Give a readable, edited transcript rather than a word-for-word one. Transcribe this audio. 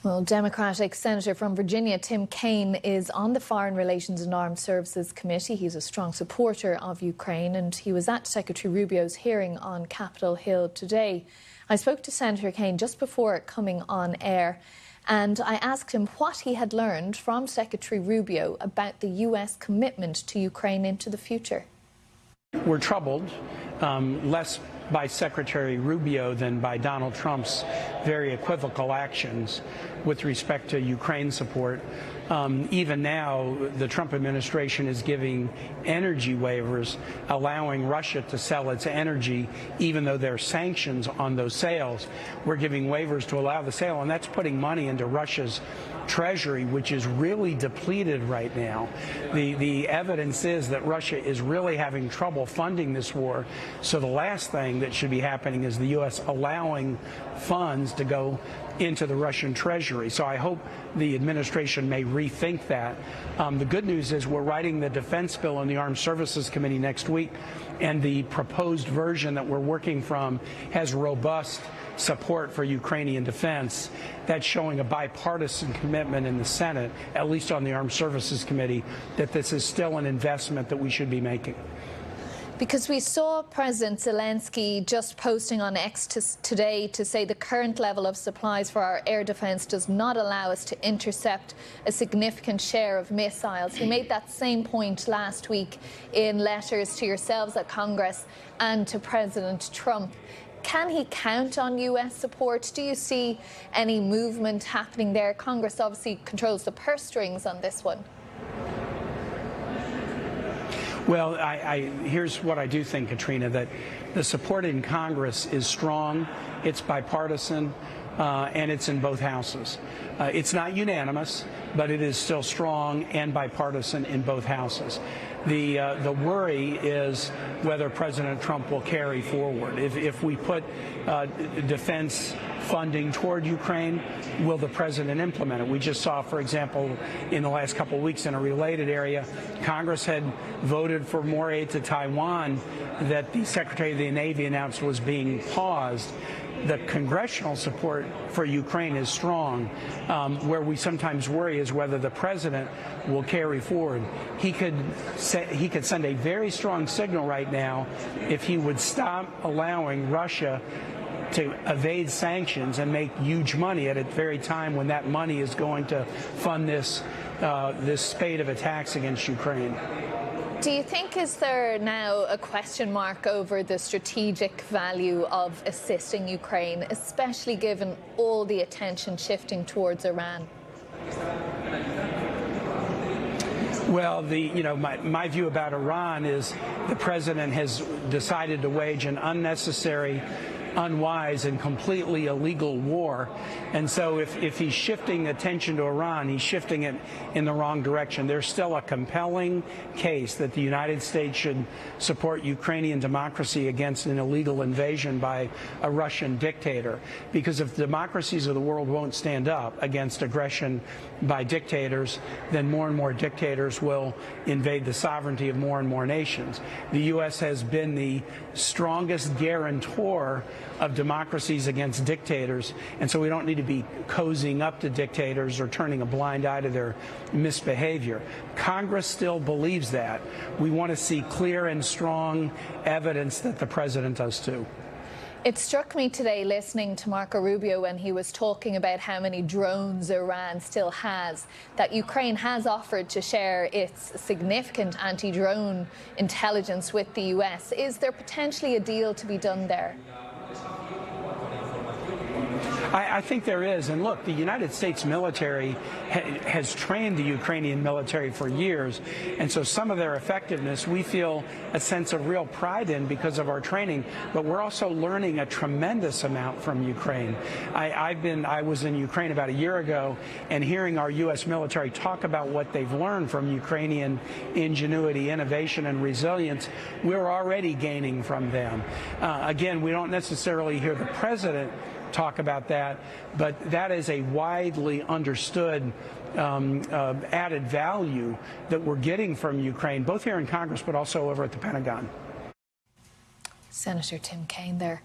Well, Democratic Senator from Virginia Tim Kaine is on the Foreign Relations and Armed Services Committee. He's a strong supporter of Ukraine, and he was at Secretary Rubio's hearing on Capitol Hill today. I spoke to Senator Kaine just before coming on air, and I asked him what he had learned from Secretary Rubio about the US commitment to Ukraine into the future. We're troubled, less by Secretary Rubio than by Donald Trump's very equivocal actions with respect to Ukraine support. Even now, the Trump administration is giving energy waivers, allowing Russia to sell its energy, even though there are sanctions on those sales. We're giving waivers to allow the sale, and that's putting money into Russia's treasury, which is really depleted right now. The evidence is that Russia is really having trouble funding this war. So the last thing that should be happening is the U.S. allowing funds to go into the Russian treasury. So I hope the administration may rethink that. The good news is we're writing the defense bill in the Armed Services Committee next week, and the proposed version that we're working from has robust support for Ukrainian defense. That's showing a bipartisan commitment in the Senate, at least on the Armed Services Committee, that this is still an investment that we should be making. Because we saw President Zelensky just posting on X today to say the current level of supplies for our air defence does not allow us to intercept a significant share of missiles. He made that same point last week in letters to yourselves at Congress and to President Trump. Can he count on US support? Do you see any movement happening there? Congress obviously controls the purse strings on this one. Well, here's what I do think, Caitriona, that the support in Congress is strong, it's bipartisan, and it's in both houses. It's not unanimous, but it is still strong and bipartisan in both houses. The worry is whether President Trump will carry forward. If we put defense funding toward Ukraine, will the president implement it? We just saw, for example, in the last couple of weeks in a related area, Congress had voted for more aid to Taiwan that the Secretary of the Navy announced was being paused. The congressional support for Ukraine is strong. Where we sometimes worry is whether the president will carry forward. He could send a very strong signal right now if he would stop allowing Russia to evade sanctions and make huge money at a very time when that money is going to fund this spate of attacks against Ukraine. Do you think, is there now a question mark over the strategic value of assisting Ukraine, especially given all the attention shifting towards Iran? Well, my view about Iran is the president has decided to wage an unnecessary, unwise and completely illegal war. And so if he's shifting attention to Iran, he's shifting it in the wrong direction. There's still a compelling case that the United States should support Ukrainian democracy against an illegal invasion by a Russian dictator. Because if democracies of the world won't stand up against aggression by dictators, then more and more dictators will invade the sovereignty of more and more nations. The U.S. has been the strongest guarantor of democracies against dictators, and so we don't need to be cozying up to dictators or turning a blind eye to their misbehavior. Congress still believes that. We want to see clear and strong evidence that the president does too. It struck me today listening to Marco Rubio when he was talking about how many drones Iran still has, that Ukraine has offered to share its significant anti-drone intelligence with the US. Is there potentially a deal to be done there? I think there is. And look, the United States military has trained the Ukrainian military for years. And so some of their effectiveness we feel a sense of real pride in because of our training. But we're also learning a tremendous amount from Ukraine. I was in Ukraine about a year ago, and hearing our U.S. military talk about what they've learned from Ukrainian ingenuity, innovation, and resilience, we're already gaining from them. Again, we don't necessarily hear the president talk about that, but that is a widely understood added value that we're getting from Ukraine, both here in Congress but also over at the Pentagon. Senator Tim Kaine there.